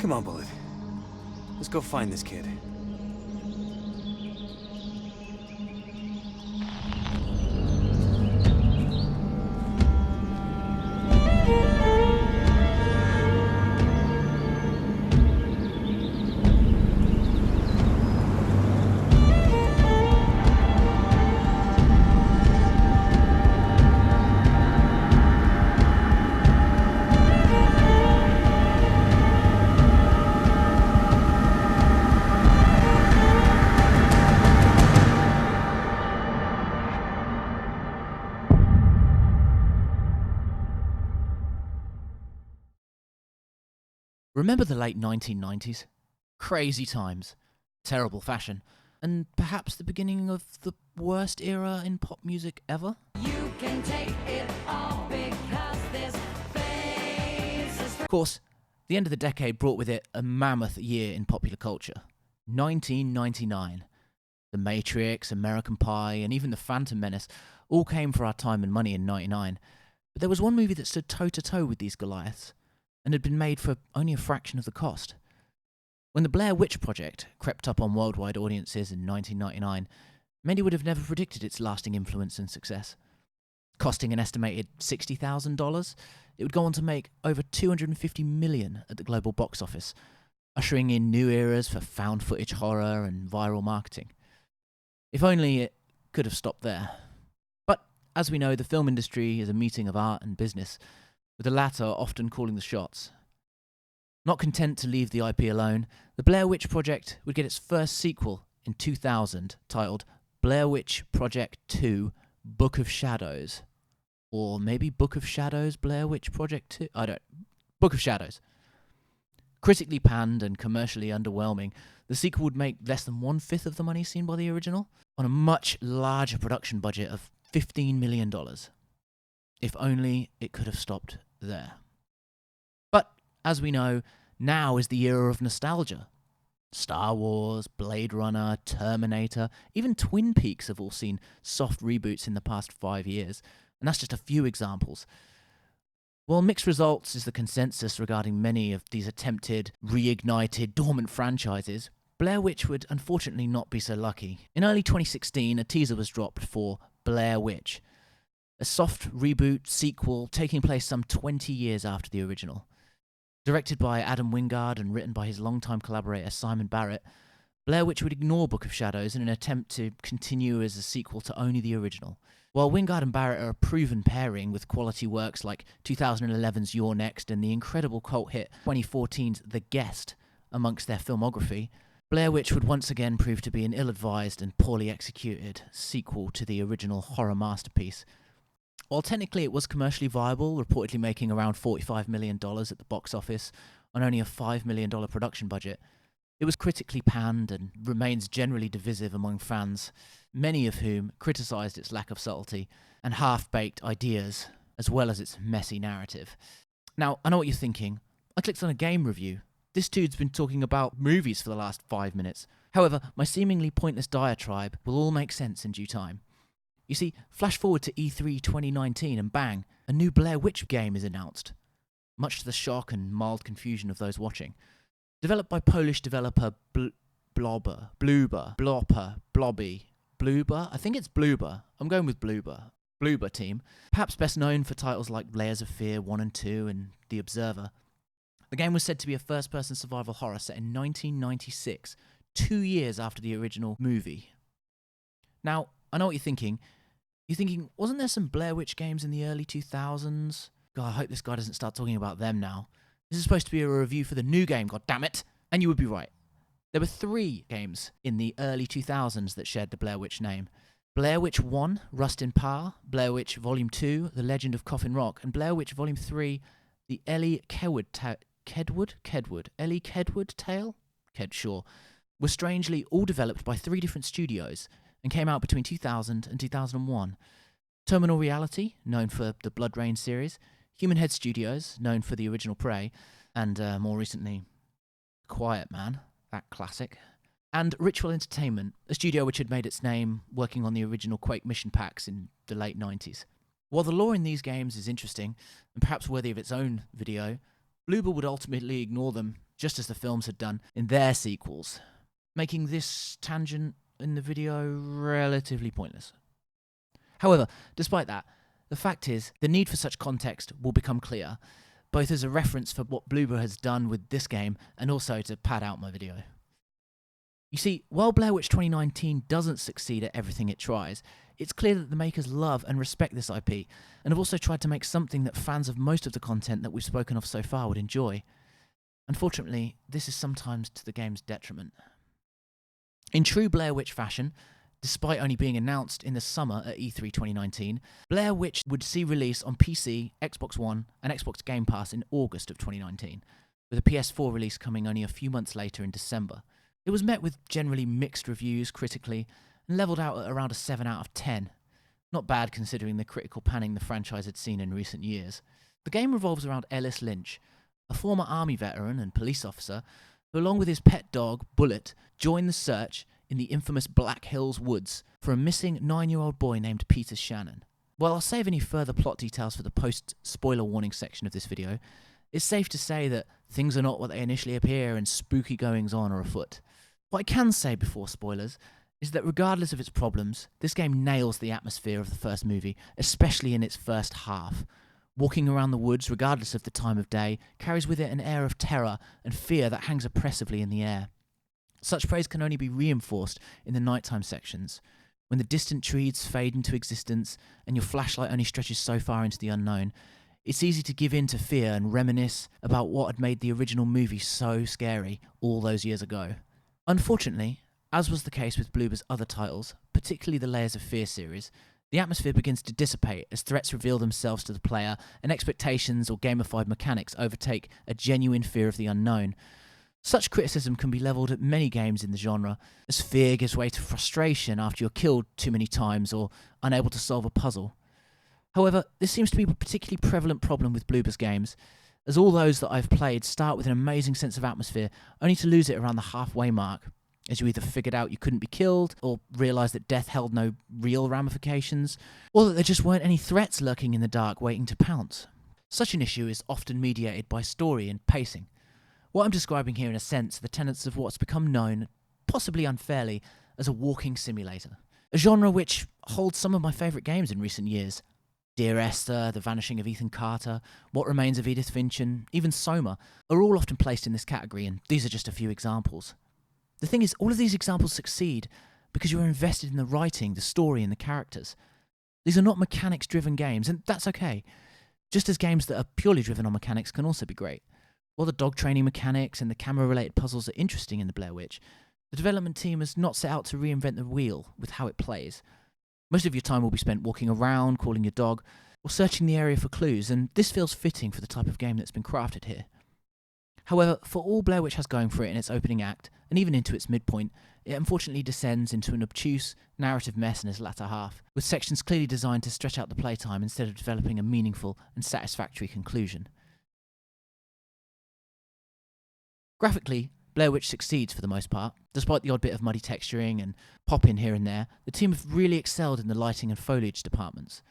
Come on, Bullet. Let's go find this kid. Remember the late 1990s? Crazy times, terrible fashion, and perhaps the beginning of the worst era in pop music ever? You can take it all because this face is... Of course, the end of the decade brought with it a mammoth year in popular culture. 1999. The Matrix, American Pie, and even The Phantom Menace all came for our time and money in 99. But there was one movie that stood toe-to-toe with these Goliaths, and had been made for only a fraction of the cost. When the Blair Witch Project crept up on worldwide audiences in 1999, many would have never predicted its lasting influence and success. Costing an estimated $60,000, it would go on to make over $250 million at the global box office, ushering in new eras for found footage horror and viral marketing. If only it could have stopped there. But, as we know, the film industry is a meeting of art and business, with the latter often calling the shots. Not content to leave the IP alone, the Blair Witch Project would get its first sequel in 2000, titled Blair Witch Project 2 Book of Shadows. Or maybe Book of Shadows Blair Witch Project 2? Book of Shadows. Critically panned and commercially underwhelming, the sequel would make less than 1/5 of the money seen by the original, on a much larger production budget of $15 million. If only it could have stopped there. But, as we know, now is the era of nostalgia. Star Wars, Blade Runner, Terminator, even Twin Peaks have all seen soft reboots in the past 5 years, and that's just a few examples. While mixed results is the consensus regarding many of these attempted, reignited, dormant franchises, Blair Witch would unfortunately not be so lucky. In early 2016, a teaser was dropped for Blair Witch, a soft reboot sequel taking place some 20 years after the original. Directed by Adam Wingard and written by his longtime collaborator Simon Barrett, Blair Witch would ignore Book of Shadows in an attempt to continue as a sequel to only the original. While Wingard and Barrett are a proven pairing with quality works like 2011's You're Next and the incredible cult hit 2014's The Guest amongst their filmography, Blair Witch would once again prove to be an ill-advised and poorly executed sequel to the original horror masterpiece. While technically it was commercially viable, reportedly making around $45 million at the box office on only a $5 million production budget, it was critically panned and remains generally divisive among fans, many of whom criticised its lack of subtlety and half-baked ideas, as well as its messy narrative. Now, I know what you're thinking. I clicked on a game review. This dude's been talking about movies for the last 5 minutes. However, my seemingly pointless diatribe will all make sense in due time. You see, flash forward to E3 2019 and bang, a new Blair Witch game is announced, much to the shock and mild confusion of those watching. Developed by Polish developer Blobber, I think it's Bloober. I'm going with Bloober team. Perhaps best known for titles like Layers of Fear 1 and 2 and The Observer. The game was said to be a first-person survival horror set in 1996, 2 years after the original movie. Now, I know what you're thinking. You're thinking, wasn't there some Blair Witch games in the early 2000s? God, I hope this guy doesn't start talking about them now. This is supposed to be a review for the new game, goddammit. And you would be right. There were 3 games in the early 2000s that shared the Blair Witch name. Blair Witch 1, Rust in Power, Blair Witch Volume 2, The Legend of Coffin Rock, and Blair Witch Volume 3, The Ellie Kedwood Tale? Sure. Were strangely all developed by 3 different studios and came out between 2000 and 2001. Terminal Reality, known for the Blood Rain series, Human Head Studios, known for the original Prey, and more recently, Quiet Man, that classic, and Ritual Entertainment, a studio which had made its name working on the original Quake mission packs in the late 90s. While the lore in these games is interesting, and perhaps worthy of its own video, Bloober would ultimately ignore them just as the films had done in their sequels, making this tangent in the video relatively pointless. However, despite that, the fact is, the need for such context will become clear, both as a reference for what Bloober has done with this game and also to pad out my video. You see, while Blair Witch 2019 doesn't succeed at everything it tries, it's clear that the makers love and respect this IP, and have also tried to make something that fans of most of the content that we've spoken of so far would enjoy. Unfortunately, this is sometimes to the game's detriment. In true Blair Witch fashion, despite only being announced in the summer at E3 2019, Blair Witch would see release on PC, Xbox One, and Xbox Game Pass in August of 2019, with a PS4 release coming only a few months later in December. It was met with generally mixed reviews critically, and levelled out at around a 7 out of 10. Not bad considering the critical panning the franchise had seen in recent years. The game revolves around Ellis Lynch, a former army veteran and police officer, who along with his pet dog, Bullet, joined the search in the infamous Black Hills Woods for a missing 9-year-old boy named Peter Shannon. While I'll save any further plot details for the post-spoiler warning section of this video, it's safe to say that things are not what they initially appear and spooky goings-on are afoot. What I can say before spoilers is that regardless of its problems, this game nails the atmosphere of the first movie, especially in its first half. Walking around the woods, regardless of the time of day, carries with it an air of terror and fear that hangs oppressively in the air. Such praise can only be reinforced in the nighttime sections, when the distant trees fade into existence and your flashlight only stretches so far into the unknown. It's easy to give in to fear and reminisce about what had made the original movie so scary all those years ago. Unfortunately, as was the case with Bloober's other titles, particularly the Layers of Fear series, the atmosphere begins to dissipate as threats reveal themselves to the player and expectations or gamified mechanics overtake a genuine fear of the unknown. Such criticism can be levelled at many games in the genre, as fear gives way to frustration after you're killed too many times or unable to solve a puzzle. However, this seems to be a particularly prevalent problem with Bloober's games, as all those that I've played start with an amazing sense of atmosphere, only to lose it around the halfway mark, as you either figured out you couldn't be killed, or realised that death held no real ramifications, or that there just weren't any threats lurking in the dark waiting to pounce. Such an issue is often mediated by story and pacing. What I'm describing here in a sense are the tenets of what's become known, possibly unfairly, as a walking simulator. A genre which holds some of my favourite games in recent years. Dear Esther, The Vanishing of Ethan Carter, What Remains of Edith Finch, and even Soma are all often placed in this category, and these are just a few examples. The thing is, all of these examples succeed because you are invested in the writing, the story, and the characters. These are not mechanics-driven games, and that's okay. Just as games that are purely driven on mechanics can also be great. While the dog training mechanics and the camera-related puzzles are interesting in the Blair Witch, the development team has not set out to reinvent the wheel with how it plays. Most of your time will be spent walking around, calling your dog, or searching the area for clues, and this feels fitting for the type of game that's been crafted here. However, for all Blair Witch has going for it in its opening act, and even into its midpoint, it unfortunately descends into an obtuse, narrative mess in its latter half, with sections clearly designed to stretch out the playtime instead of developing a meaningful and satisfactory conclusion. Graphically, Blair Witch succeeds for the most part. Despite the odd bit of muddy texturing and pop-in here and there, the team have really excelled in the lighting and foliage departments.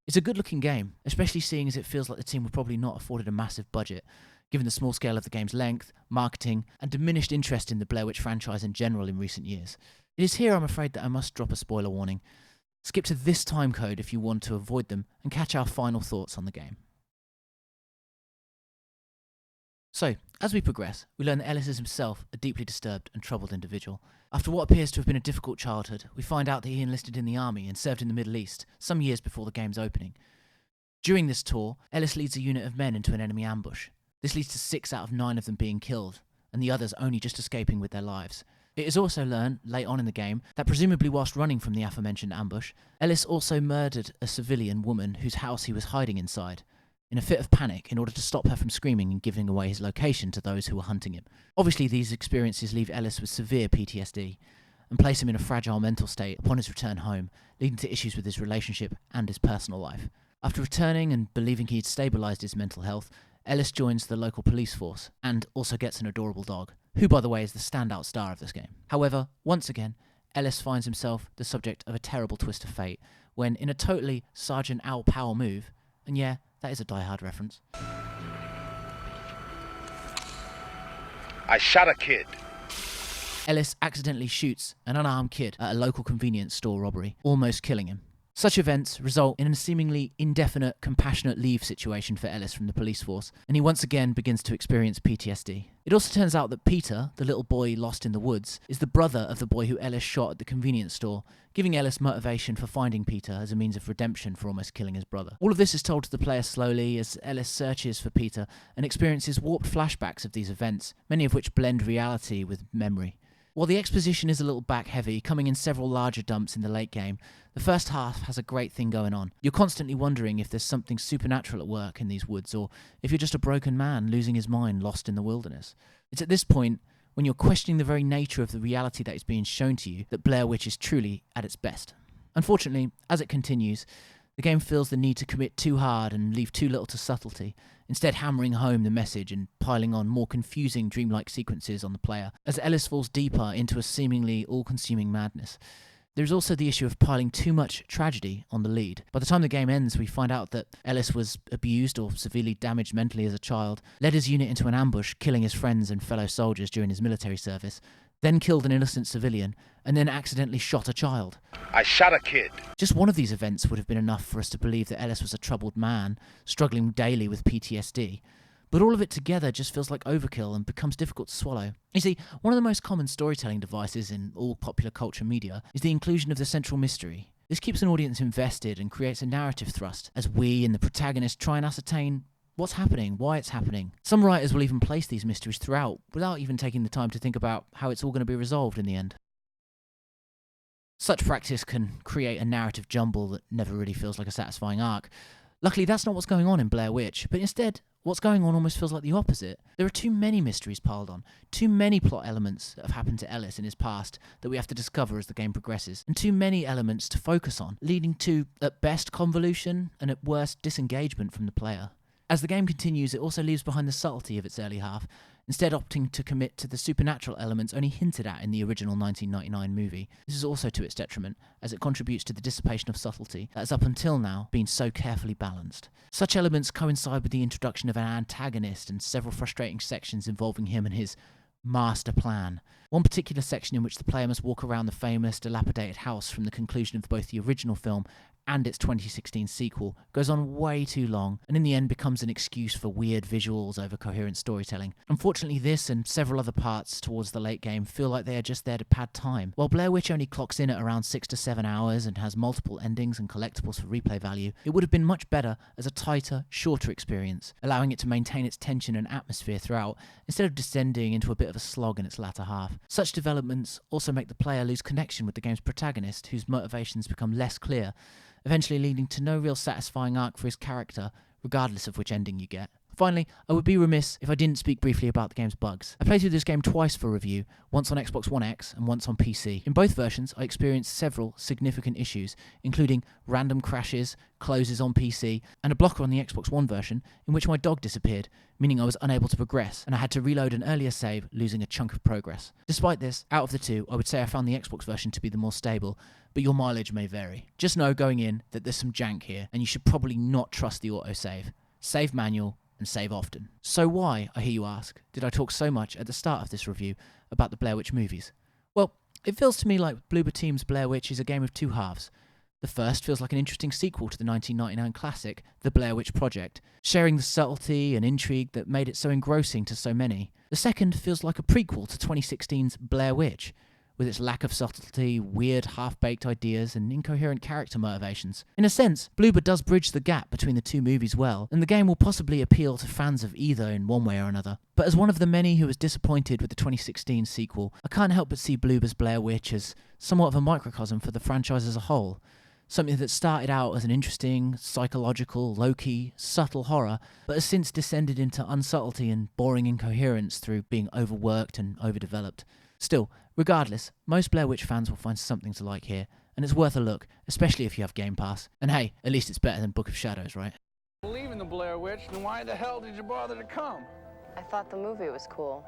It's a good-looking game, especially seeing as it feels like the team were probably not afforded a massive budget, given the small scale of the game's length, marketing, and diminished interest in the Blair Witch franchise in general in recent years. It is here, I'm afraid, that I must drop a spoiler warning. Skip to this time code if you want to avoid them, and catch our final thoughts on the game. So, as we progress, we learn that Ellis is himself a deeply disturbed and troubled individual. After what appears to have been a difficult childhood, we find out that he enlisted in the army and served in the Middle East, some years before the game's opening. During this tour, Ellis leads a unit of men into an enemy ambush. This leads to 6 out of 9 of them being killed, and the others only just escaping with their lives. It is also learned, late on in the game, that presumably whilst running from the aforementioned ambush, Ellis also murdered a civilian woman whose house he was hiding inside, in a fit of panic in order to stop her from screaming and giving away his location to those who were hunting him. Obviously, these experiences leave Ellis with severe PTSD, and place him in a fragile mental state upon his return home, leading to issues with his relationship and his personal life. After returning and believing he'd stabilised his mental health, Ellis joins the local police force, and also gets an adorable dog, who by the way is the standout star of this game. However, once again, Ellis finds himself the subject of a terrible twist of fate, when in a totally Sergeant Owl Power move, and yeah, that is a Die Hard reference, I shot a kid. Ellis accidentally shoots an unarmed kid at a local convenience store robbery, almost killing him. Such events result in a seemingly indefinite compassionate leave situation for Ellis from the police force, and he once again begins to experience PTSD. It also turns out that Peter, the little boy lost in the woods, is the brother of the boy who Ellis shot at the convenience store, giving Ellis motivation for finding Peter as a means of redemption for almost killing his brother. All of this is told to the player slowly as Ellis searches for Peter and experiences warped flashbacks of these events, many of which blend reality with memory. While the exposition is a little back-heavy, coming in several larger dumps in the late game, the first half has a great thing going on. You're constantly wondering if there's something supernatural at work in these woods, or if you're just a broken man losing his mind lost in the wilderness. It's at this point, when you're questioning the very nature of the reality that is being shown to you, that Blair Witch is truly at its best. Unfortunately, as it continues, the game feels the need to commit too hard and leave too little to subtlety, instead hammering home the message and piling on more confusing dreamlike sequences on the player, as Ellis falls deeper into a seemingly all-consuming madness. There is also the issue of piling too much tragedy on the lead. By the time the game ends, we find out that Ellis was abused or severely damaged mentally as a child, led his unit into an ambush, killing his friends and fellow soldiers during his military service, then killed an innocent civilian, and then accidentally shot a child. I shot a kid. Just one of these events would have been enough for us to believe that Ellis was a troubled man, struggling daily with PTSD. But all of it together just feels like overkill and becomes difficult to swallow. You see, one of the most common storytelling devices in all popular culture media is the inclusion of the central mystery. This keeps an audience invested and creates a narrative thrust, as we and the protagonist try and ascertain what's happening, why it's happening. Some writers will even place these mysteries throughout, without even taking the time to think about how it's all going to be resolved in the end. Such practice can create a narrative jumble that never really feels like a satisfying arc. Luckily, that's not what's going on in Blair Witch, but instead, what's going on almost feels like the opposite. There are too many mysteries piled on, too many plot elements that have happened to Ellis in his past that we have to discover as the game progresses, and too many elements to focus on, leading to, at best, convolution, and at worst, disengagement from the player. As the game continues, it also leaves behind the subtlety of its early half, instead opting to commit to the supernatural elements only hinted at in the original 1999 movie. This is also to its detriment, as it contributes to the dissipation of subtlety that has up until now been so carefully balanced. Such elements coincide with the introduction of an antagonist and several frustrating sections involving him and his master plan. One particular section in which the player must walk around the famous, dilapidated house from the conclusion of both the original film and its 2016 sequel goes on way too long, and in the end becomes an excuse for weird visuals over coherent storytelling. Unfortunately, this and several other parts towards the late game feel like they are just there to pad time. While Blair Witch only clocks in at around 6 to 7 hours and has multiple endings and collectibles for replay value, it would have been much better as a tighter, shorter experience, allowing it to maintain its tension and atmosphere throughout, instead of descending into a bit of a slog in its latter half. Such developments also make the player lose connection with the game's protagonist, whose motivations become less clear, eventually leading to no real satisfying arc for his character, regardless of which ending you get. Finally, I would be remiss if I didn't speak briefly about the game's bugs. I played through this game twice for review, once on Xbox One X and once on PC. In both versions, I experienced several significant issues, including random crashes, closes on PC, and a blocker on the Xbox One version in which my dog disappeared, meaning I was unable to progress, and I had to reload an earlier save, losing a chunk of progress. Despite this, out of the two, I would say I found the Xbox version to be the more stable, but your mileage may vary. Just know going in that there's some jank here, and you should probably not trust the autosave. Save manual, and save often. So why, I hear you ask, did I talk so much at the start of this review about the Blair Witch movies? Well, it feels to me like Bloober Team's Blair Witch is a game of two halves. The first feels like an interesting sequel to the 1999 classic, The Blair Witch Project, sharing the subtlety and intrigue that made it so engrossing to so many. The second feels like a prequel to 2016's Blair Witch, with its lack of subtlety, weird half-baked ideas, and incoherent character motivations. In a sense, Bloober does bridge the gap between the two movies well, and the game will possibly appeal to fans of either in one way or another. But as one of the many who was disappointed with the 2016 sequel, I can't help but see Bloober's Blair Witch as somewhat of a microcosm for the franchise as a whole. Something that started out as an interesting, psychological, low-key, subtle horror, but has since descended into unsubtlety and boring incoherence through being overworked and overdeveloped. Still, regardless, most Blair Witch fans will find something to like here, and it's worth a look, especially if you have Game Pass. And hey, at least it's better than Book of Shadows, right? Believe in the Blair Witch, then why the hell did you bother to come? I thought the movie was cool.